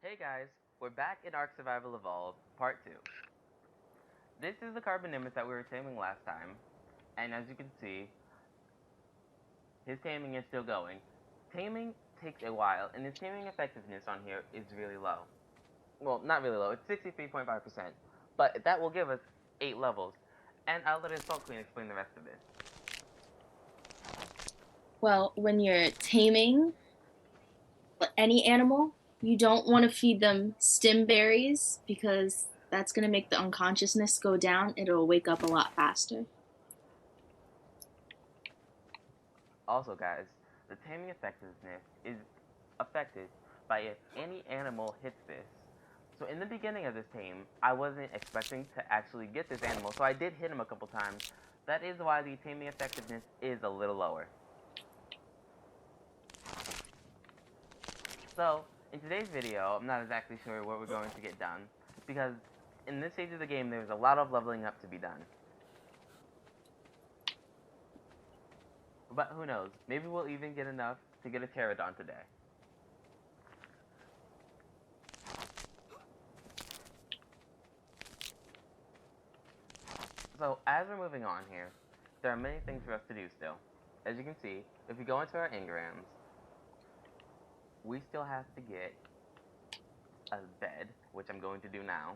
Hey guys, we're back in Ark Survival Evolved, Part 2. This is the carbon nimbus that we were taming last time, and as you can see, his taming is still going. Taming takes a while, and his taming effectiveness on here is really low. Well, not really low, it's 63.5%, but that will give us 8 levels, and I'll let Assault Queen explain the rest of this. Well, when you're taming any animal, you don't want to feed them stim berries because that's going to make the unconsciousness go down. It'll wake up a lot faster. Also guys, the taming effectiveness is affected by if any animal hits this. So in the beginning of this tame, I wasn't expecting to actually get this animal, so I did hit him a couple times. That is why the taming effectiveness is a little lower. So, in today's video, I'm not exactly sure what we're going to get done, because in this stage of the game, there's a lot of leveling up to be done. But who knows, maybe we'll even get enough to get a pterodon today. So, as we're moving on here, there are many things for us to do still. As you can see, if we go into our engrams, we still have to get a bed, which I'm going to do now.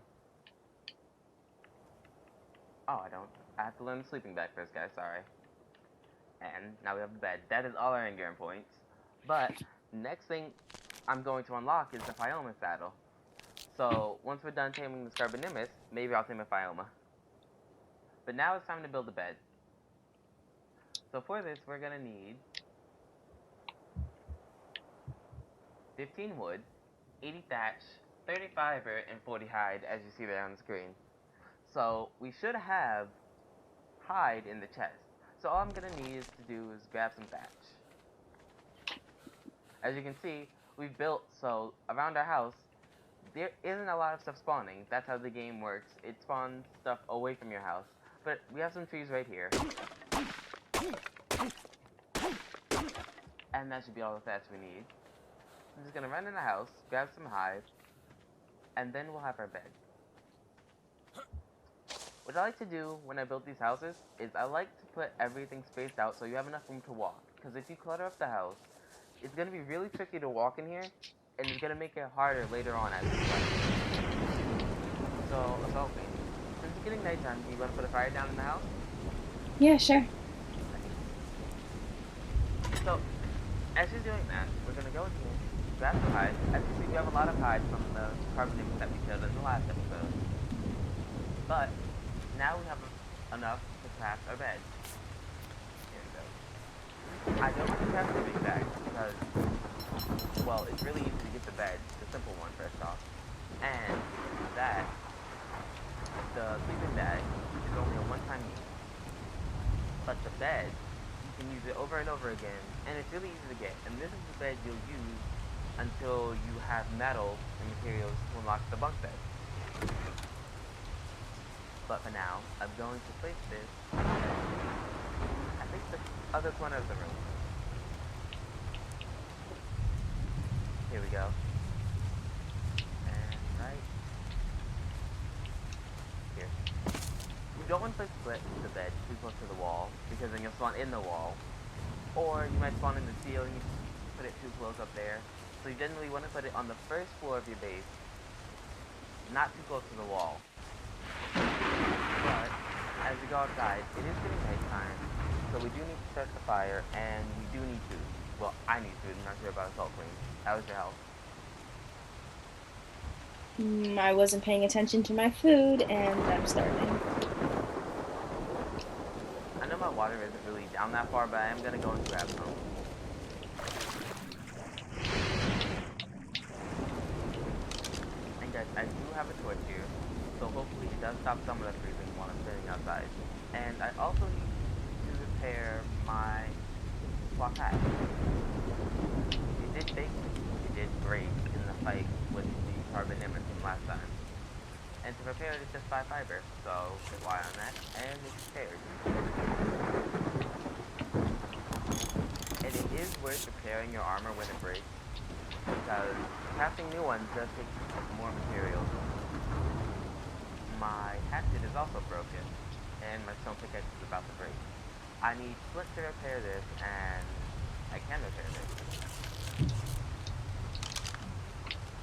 Oh, I don't. I have to learn the sleeping bag first, guys, sorry. And now we have the bed. That is all our engram points. But, next thing I'm going to unlock is the Phioma saddle. So, once we're done taming the Scarbonimus, maybe I'll tame a Phioma. But now it's time to build a bed. So for this, we're going to need 15 wood, 80 thatch, 30 fiber, and 40 hide, as you see there on the screen. So we should have hide in the chest. So all I'm going to need is to do is grab some thatch. As you can see, we've built, so around our house, there isn't a lot of stuff spawning. That's how the game works. It spawns stuff away from your house. But we have some trees right here. And that should be all the thatch we need. I'm just gonna run in the house, grab some hide, and then we'll have our bed. What I like to do when I build these houses is I like to put everything spaced out so you have enough room to walk. Because if you clutter up the house, it's gonna be really tricky to walk in here, and it's gonna make it harder later on as you play. So, Assault Queen, since it's getting nighttime, do you want to put a fire down in the house? Yeah, sure. So, as you're doing that, we're gonna go in here, grab the hide. As you see, we have a lot of hide from the carbon nimbus that we killed in the last episode. But, now we have enough to craft our bed. Here we go. I don't want to craft the big bag because, well, it's really easy to get the bed, the simple one first off. And that, the sleeping bag is only a one-time use. But the bed, you can use it over and over again, and it's really easy to get. And this is the bed you'll use until you have metal and materials to unlock the bunk bed. But for now, I'm going to place this at least the other corner of the room. Here we go. And right here. You don't want to place the bed too close to the wall, because then you'll spawn in the wall. Or you might spawn in the ceiling if you put it too close up there. So you generally want to put it on the first floor of your base, not too close to the wall. But, as we go outside, it is getting nighttime, so we do need to start the fire, and we do need food. Well, I need food, I'm not sure about Assault Queen. How's your health? I wasn't paying attention to my food, and I'm starving. I know my water isn't really down that far, but I am going to go and grab some. And guys, I do have a torch here, so hopefully it does stop some of the freezing while I'm sitting outside. And I also need to repair my cloth hat. It did take me. It did break in the fight with the carbon nimbus from last time. And to repair it, it's just 5 fiber, so rely on that, and it's repaired. And it is worth repairing your armor when it breaks, because crafting new ones does take more materials. My hatchet is also broken, and my stone pickaxe is about to break. I need flint to repair this, and I can repair this.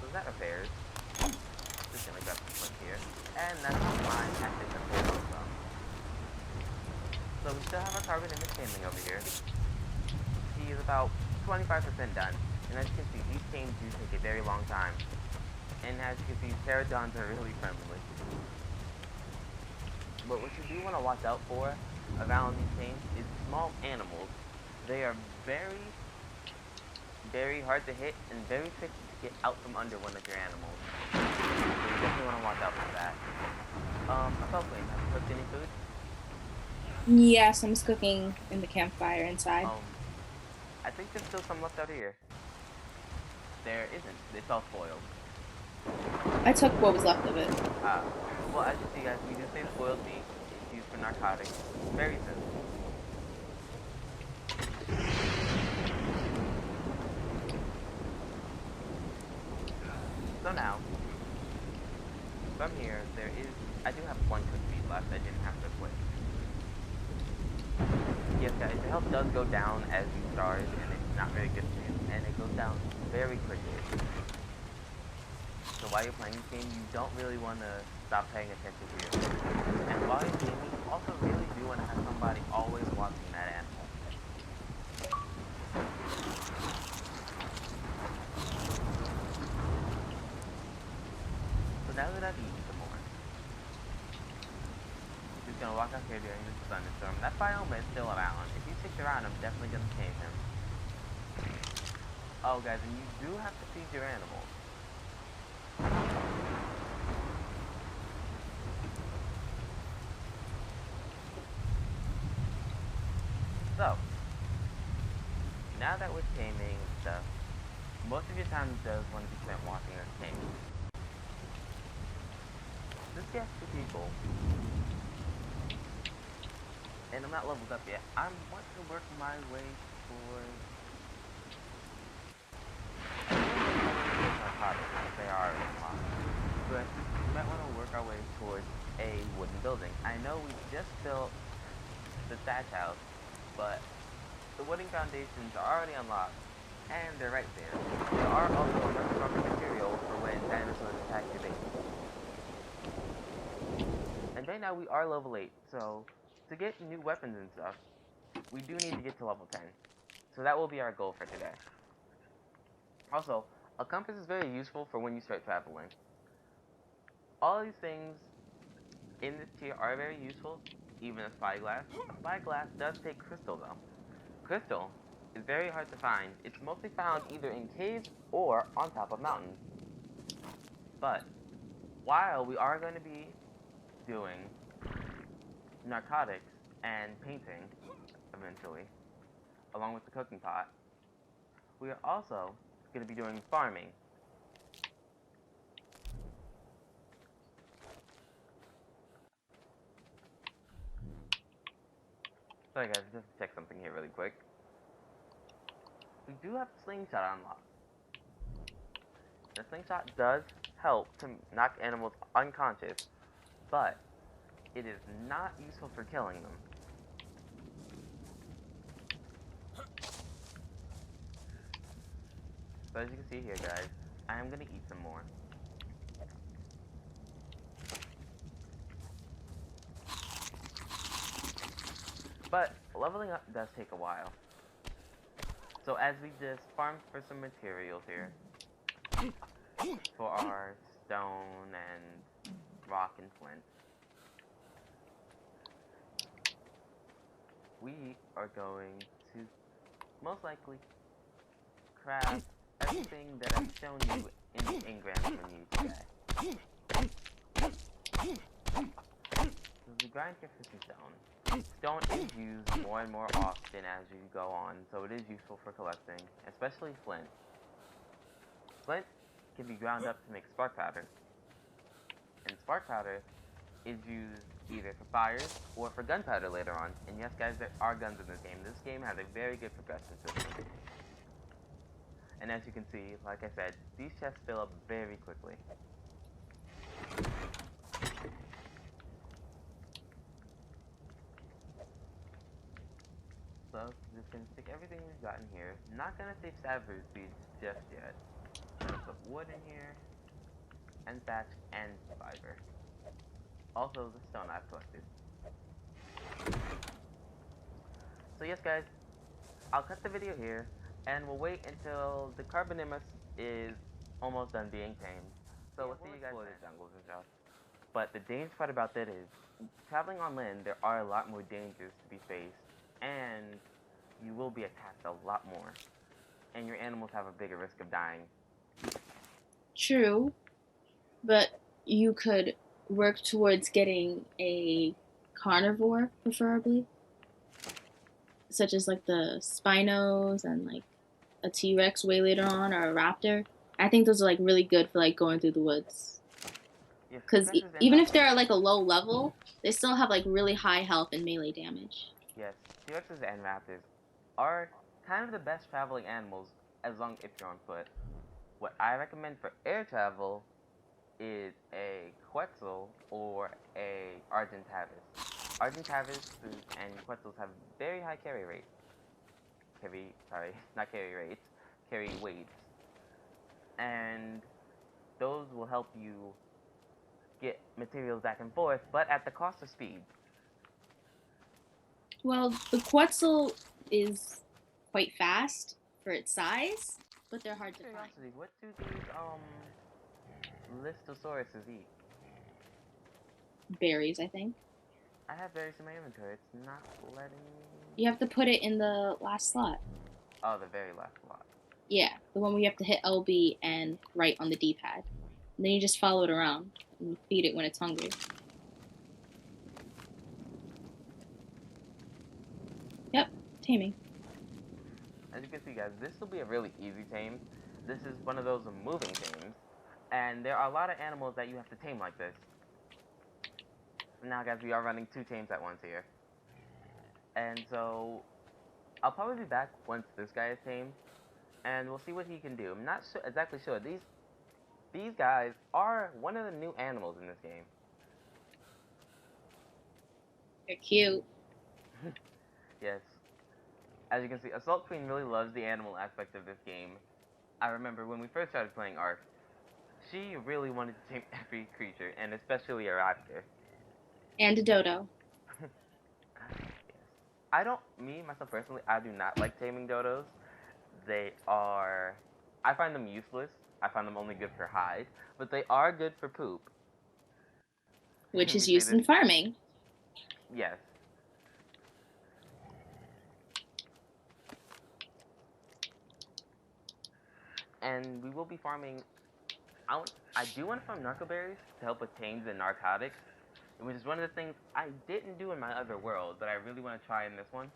So that repairs. Just gonna grab some flint here, and that's my hatchet repaired also. So we still have our carbon image scaling over here. He is about 25% done, and as you can see, these games do take a very long time. And as you can see, pterodons are really friendly. But what you do want to watch out for around these games is small animals. They are very, very hard to hit and very tricky to get out from under one of your animals. So you definitely want to watch out for that. Queen, have you cooked any food? Yes, I'm just cooking in the campfire inside. I think there's still some left out here. There isn't. It's all spoiled. I took what was left of it. Well, as you see, guys, we do say spoiled meat is used for narcotics. Very simple. So now, from here, I do have one cooked meat left. I didn't have to quit. Yes, guys, the health does go down as you start, and it's not very good for you, and it goes down very quickly. So while you're playing this game, you don't really want to stop paying attention to your food. And while you're gaming, you also really do want to have somebody always watching that animal. So now that I've eaten some more, I'm just going to walk out here during this thunderstorm. That biome is still around. If he sticks around, I'm definitely going to tame him. Oh, guys, and you do have to feed your animals. So, now that we're taming stuff, most of your time does want to be spent watching us taming. This gets to people, and I'm not leveled up yet. I want to work my way towards narcotics, they are unlocked. But we might want to work our way towards a wooden building. I know we just built the thatch house, but the wooden foundations are already unlocked, and they're right there. There are also a much stronger material for when dinosaurs attack your base. And right now we are level 8, so to get new weapons and stuff, we do need to get to level 10. So that will be our goal for today. Also, a compass is very useful for when you start traveling. All these things in this tier are very useful, even a spyglass. A spyglass does take crystal though. Crystal is very hard to find. It's mostly found either in caves or on top of mountains. But while we are going to be doing narcotics and painting eventually, along with the cooking pot, we are also going to be doing farming. Sorry guys, just to check something here really quick. We do have slingshot unlocked. The slingshot does help to knock animals unconscious, but it is not useful for killing them. So as you can see here guys, I am going to eat some more. But leveling up does take a while. So as we just farm for some materials here, for our stone and rock and flint, we are going to most likely craft everything that I've shown you in the engrams menu today. So we grind here for some stone. Stone is used more and more often as you go on, so it is useful for collecting, especially flint. Flint can be ground up to make spark powder, and spark powder is used either for fires or for gunpowder later on. And yes guys, there are guns in this game. This game has a very good progression system. And as you can see, like I said, these chests fill up very quickly. So, just gonna stick everything we've got in here. Not gonna save savage seeds just yet. Gonna put wood in here, and thatch, and fiber. Also, the stone I've collected. So yes, guys, I'll cut the video here, and we'll wait until the Carbonimus is almost done being tamed. So we'll see you guys in the jungles and stuff. But the dangerous part about that is, traveling on land, there are a lot more dangers to be faced, and you will be attacked a lot more. And your animals have a bigger risk of dying. True, but you could work towards getting a carnivore, preferably, such as like the Spinos and like a T-Rex way later on, or a raptor. I think those are like really good for like going through the woods. Yes, Because T-Rexes and even if raptors- they're at like a low level, they still have like really high health and melee damage. Yes, T-Rexes and raptors are kind of the best traveling animals as long if you're on foot. What I recommend for air travel is a Quetzal or a Argentavis. Argentavis and Quetzals have very high carry rates. Not carry rates, carry weights. And those will help you get materials back and forth, but at the cost of speed. Well, the Quetzal is quite fast for its size, but they're hard to find. Curiosity, what do these Listosauruses eat? Berries, I think. I have berries in my inventory. It's not letting me. You have to put it in the last slot. Oh, the very last slot. Yeah, the one where you have to hit LB and right on the D-pad. And then you just follow it around and feed it when it's hungry. Yep, taming. As you can see, guys, this will be a really easy tame. This is one of those moving tames, and there are a lot of animals that you have to tame like this. So now, guys, we are running 2 tames at once here. And so, I'll probably be back once this guy is tamed, and we'll see what he can do. I'm not exactly sure. These guys are one of the new animals in this game. They're cute. Yes. As you can see, Assault Queen really loves the animal aspect of this game. I remember when we first started playing Ark, she really wanted to tame every creature, and especially a raptor. And a dodo. Yes. Myself personally, I do not like taming dodos. I find them useless. I find them only good for hide, but they are good for poop. Which is We say used in this- farming. Yes. And we will be farming. I do want to farm narcoberries to help with tames and narcotics, which is one of the things I didn't do in my other world, but I really want to try in this one.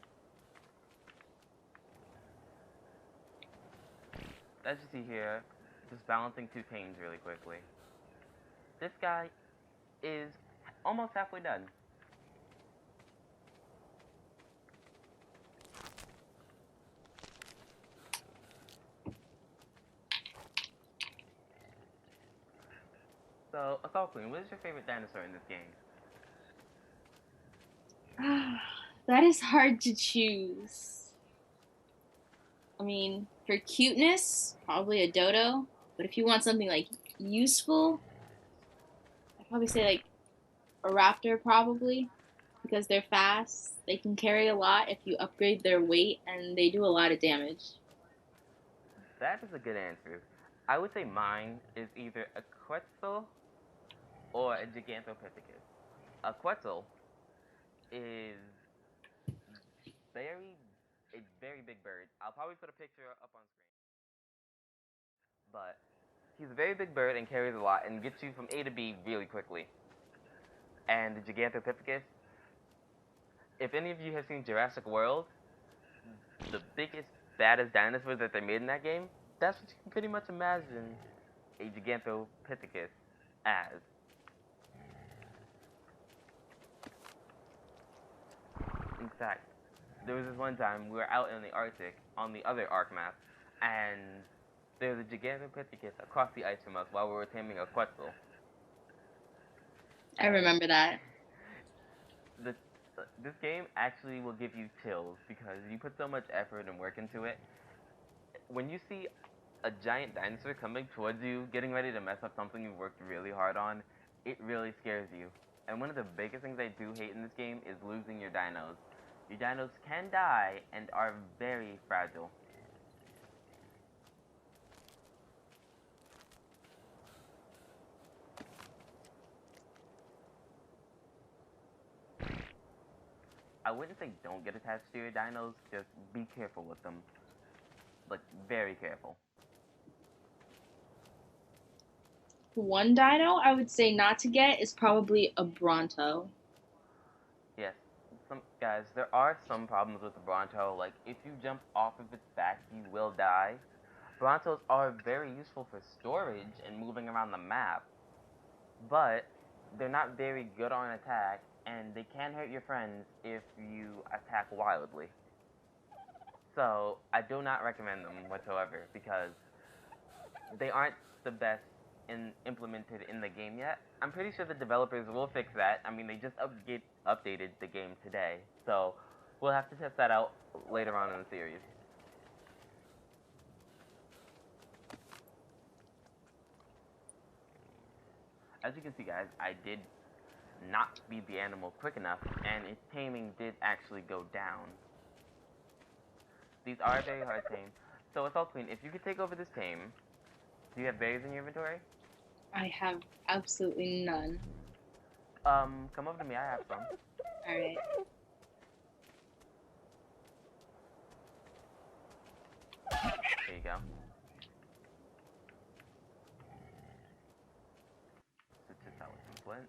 As you see here, just balancing 2 tames really quickly. This guy is almost halfway done. So, Assault Queen, what is your favorite dinosaur in this game? That is hard to choose. I mean, for cuteness, probably a dodo. But if you want something like useful, I'd probably say like a raptor, probably, because they're fast. They can carry a lot if you upgrade their weight, and they do a lot of damage. That is a good answer. I would say mine is either a Quetzal or a Gigantopithecus. A Quetzal is a very big bird. I'll probably put a picture up on screen. But he's a very big bird and carries a lot and gets you from A to B really quickly. And the Gigantopithecus, if any of you have seen Jurassic World, the biggest, baddest dinosaurs that they made in that game, that's what you can pretty much imagine a Gigantopithecus as. In fact, there was this one time we were out in the Arctic on the other Ark map, and There's a Gigantopithecus across the ice from us while we were taming a Quetzal. I remember that. The, this game actually will give you chills because you put so much effort and work into it. When you see a giant dinosaur coming towards you, getting ready to mess up something you worked really hard on, it really scares you. And one of the biggest things I do hate in this game is losing your dinos. Your dinos can die and are very fragile. I wouldn't say don't get attached to your dinos, just be careful with them. Like, very careful. One dino I would say not to get is probably a Bronto. Yes, guys, there are some problems with the Bronto. Like, if you jump off of its back, you will die. Brontos are very useful for storage and moving around the map, but they're not very good on attack, and they can hurt your friends if you attack wildly. So, I do not recommend them whatsoever, because they aren't the best implemented in the game yet. I'm pretty sure the developers will fix that. I mean, they just updated the game today, so we'll have to test that out later on in the series. As you can see, guys, I did not feed the animal quick enough, and its taming did actually go down. These are very hard to tame. So, Assault Queen, if you could take over this tame, do you have berries in your inventory? I have absolutely none. Come over to me, I have some. Alright. There you go. Switch this out with some flint.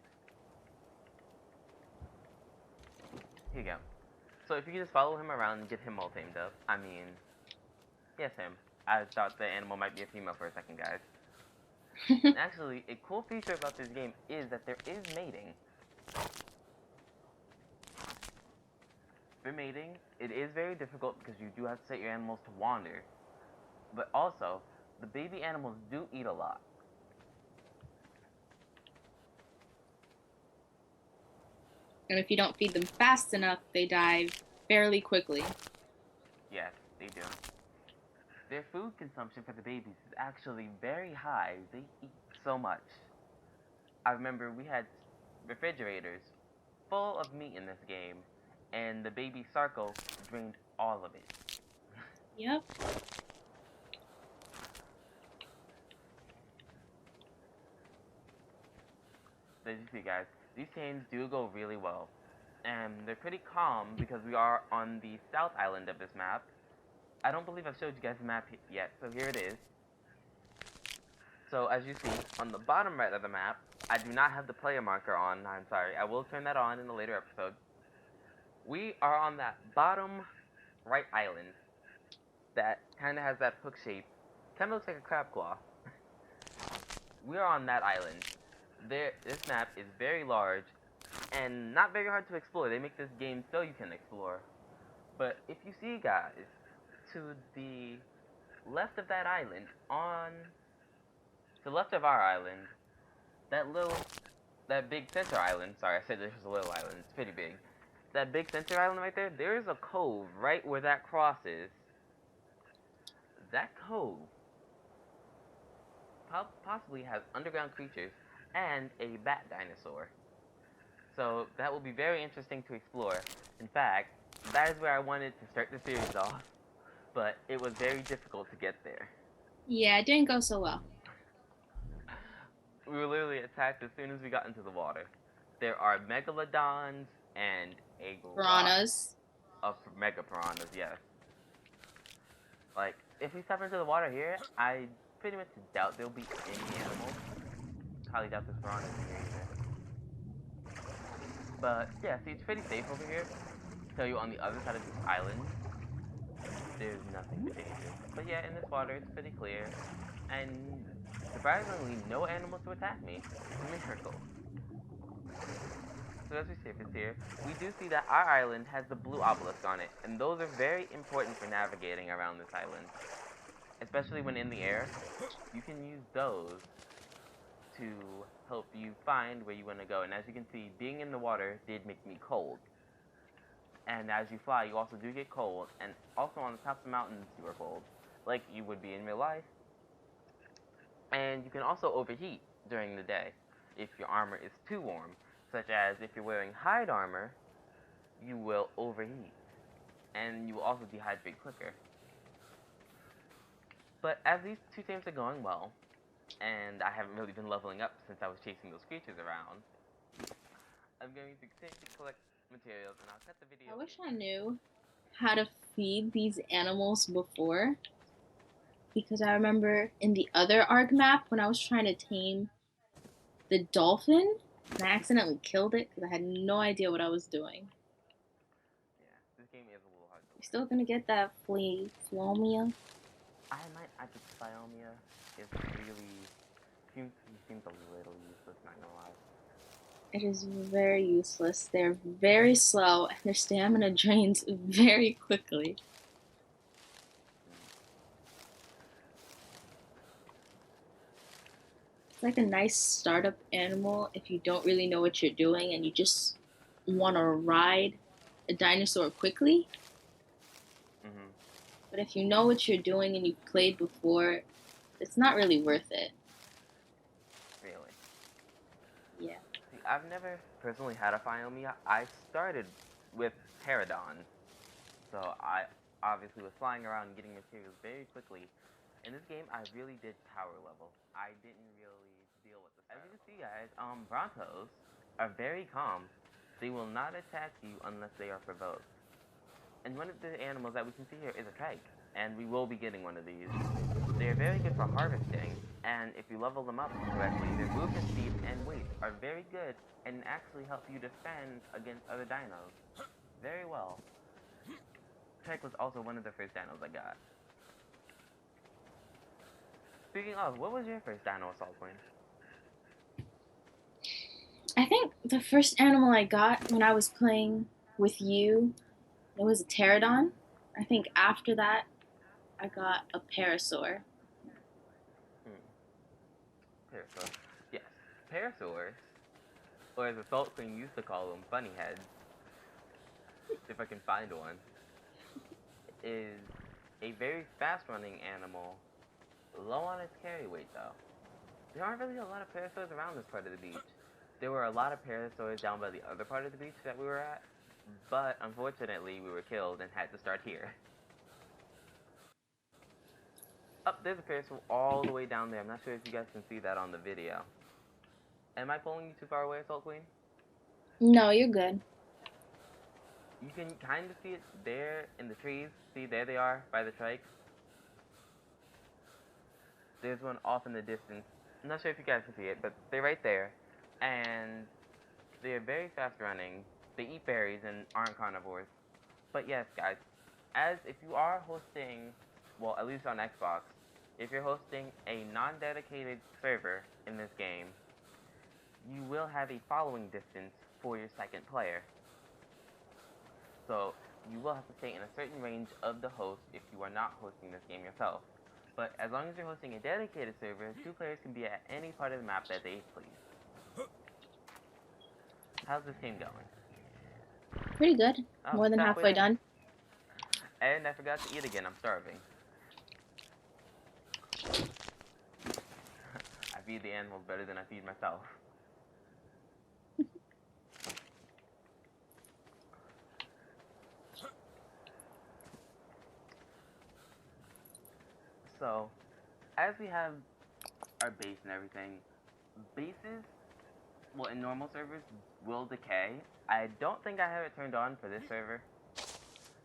Here you go. So if you can just follow him around and get him all tamed up. I mean, yes, him. I thought the animal might be a female for a second, guys. Actually, a cool feature about this game is that there is mating. For mating, it is very difficult because you do have to set your animals to wander. But also, the baby animals do eat a lot. And if you don't feed them fast enough, they die fairly quickly. Yes, they do. Their food consumption for the babies is actually very high. They eat so much. I remember we had refrigerators full of meat in this game, and the baby Sarko drained all of it. Yep. So as you see, guys, these tames do go really well. And they're pretty calm because we are on the south island of this map. I don't believe I've showed you guys the map yet, so here it is. So as you see, on the bottom right of the map, I do not have the player marker on. I'm sorry, I will turn that on in a later episode. We are on that bottom right island that kind of has that hook shape. Kind of looks like a crab claw. We are on that island. This map is very large and not very hard to explore. They make this game so you can explore. But if you see, guys, to the left of that island, to the left of our island, that big center island, sorry, I said this was a little island, it's pretty big. That big center island right there is a cove right where that crosses. That cove possibly has underground creatures and a bat dinosaur. So that will be very interesting to explore. In fact, that is where I wanted to start the series off, but it was very difficult to get there. Yeah, it didn't go so well. We were literally attacked as soon as we got into the water. There are megalodons and a Piranhas. Of mega piranhas, yes. Like, if we step into the water here, I pretty much doubt there'll be any animals. Highly doubt this piranha is here either. But yeah, see, it's pretty safe over here. Tell you, on the other side of this island, there's nothing to danger. But yeah, in this water, it's pretty clear. And surprisingly, no animals to attack me. It's a miracle. So as we surface here, we do see that our island has the blue obelisk on it, and those are very important for navigating around this island. especially when in the air, you can use those to help you find where you want to go. And as you can see, being in the water did make me cold. And as you fly, you also do get cold, and also on the top of the mountains, you are cold, like you would be in real life. And you can also overheat during the day if your armor is too warm, such as if you're wearing hide armor, you will overheat, and you will also dehydrate quicker. But as these two teams are going well, and I haven't really been leveling up since I was chasing those creatures around, I'm going to continue to collect materials, and I'll cut the video. I wish I knew how to feed these animals before, because I remember in the other Ark map when I was trying to tame the dolphin, and I accidentally killed it because I had no idea what I was doing. Yeah, this game is a little hard to You're still gonna get that Flomia? I might, Phiomia is really, seems a little useless, not gonna lie. It is very useless. They're very slow, and their stamina drains very quickly. It's like a nice startup animal if you don't really know what you're doing and you just want to ride a dinosaur quickly. But if you know what you're doing and you've played before, it's not really worth it. Really? Yeah. See, I've never personally had a Phiomia. I started with Pterodon, so I obviously was flying around and getting materials very quickly. In this game, I really did power level. I didn't really deal with this. As you can see, guys, Brontos are very calm. They will not attack you unless they are provoked. And one of the animals that we can see here is a trike, and we will be getting one of these. They are very good for harvesting, and if you level them up correctly, their movement speed and weight are very good and actually help you defend against other dinos very well. Trike was also one of the first dinos I got. Speaking of, what was your first dino, Assault Queen? I think the first animal I got when I was playing with you, it was a pterodon. I think after that, I got a parasaur. Parasaur. Yes, parasaurs, or as Assault Queen used to call them, bunny heads, if I can find one, is a very fast-running animal, low on its carry weight though. There aren't really a lot of parasaurs around this part of the beach. There were a lot of parasaurs down by the other part of the beach that we were at, but unfortunately we were killed and had to start here. Oh, there's a parasaur all the way down there. I'm not sure if you guys can see that on the video. Am I pulling you too far away, Assault Queen? No, you're good. You can kind of see it there in the trees. See, there they are by the trike. There's one off in the distance. I'm not sure if you guys can see it, but they're right there. And they're very fast running. They eat berries and aren't carnivores. But yes, guys, as if you are hosting, well, at least on Xbox, if you're hosting a non-dedicated server in this game, you will have a following distance for your second player. So you will have to stay in a certain range of the host if you are not hosting this game yourself. But as long as you're hosting a dedicated server, two players can be at any part of the map that they please. How's this game going? Pretty good. Oh, More than halfway done. And I forgot to eat again. I'm starving. I feed the animals better than I feed myself. So, as we have our base and everything, bases, well, in normal servers, will decay. I don't think I have it turned on for this server,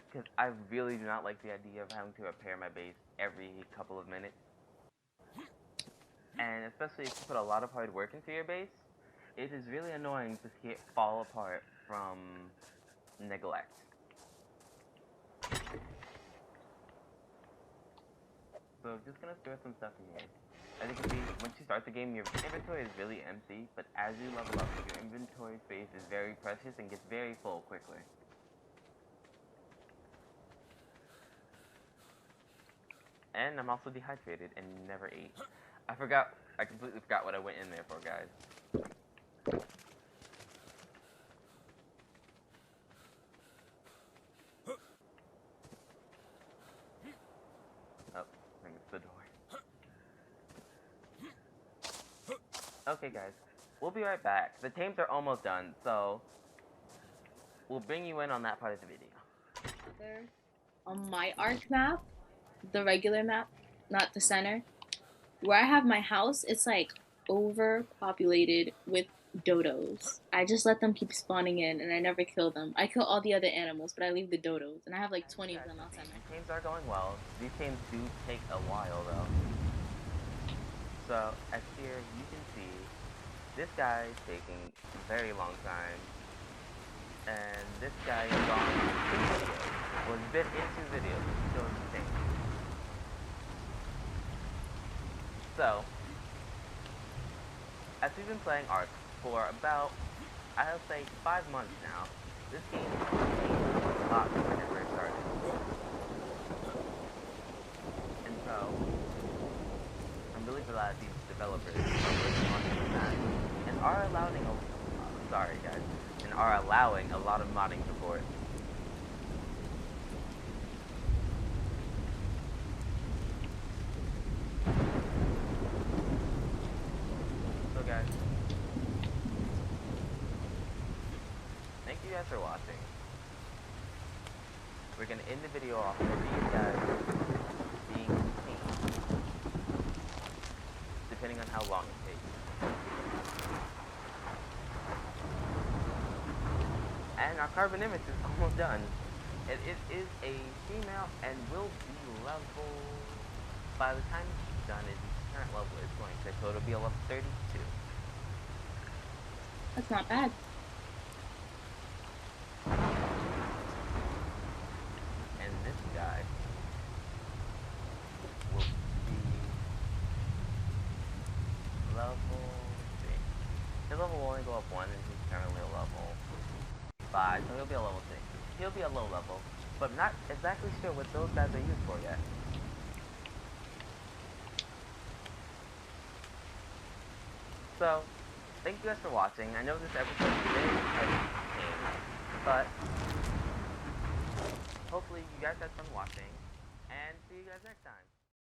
because I really do not like the idea of having to repair my base every couple of minutes. And especially if you put a lot of hard work into your base, it is really annoying to see it fall apart from neglect. So just gonna store some stuff in here. As you can see, once you start the game, your inventory is really empty, but as you level up, your inventory space is very precious and gets very full quickly. And I'm also dehydrated and never ate. I completely forgot what I went in there for, guys. Oh, I think it's the door. Okay, guys. We'll be right back. The tames are almost done, so we'll bring you in on that part of the video. There, on my Ark map, the regular map, not the center, where I have my house, it's like overpopulated with dodos. I just let them keep spawning in and I never kill them. I kill all the other animals, but I leave the dodos. And I have like 20 of them outside my These tames are going well. These tames do take a while, though. So, as here, you can see, this guy is taking a very long time. And this guy is on 2 videos. Well, he's been in 2 videos, still in the same. So, as we've been playing Ark for about, I'll say 5 months now, this game has changed a lot from when it first started. And so, I'm really glad these developers are working on that and are allowing a lot of modding support. So guys, thank you guys for watching. We're gonna end the video off with these guys being tamed, depending on how long it takes. And our carbon image is almost done. It is a female and will be level, by the time it's done, its current level is 26, so it'll be a level 32. That's not bad. And this guy will be level 6. His level will only go up 1, and he's currently a level 5, so he'll be a level 6. He'll be a low level, but not exactly sure what those guys are used for yet. So, thank you guys for watching. I know this episode is very heavy, but hopefully you guys had fun watching, and see you guys next time.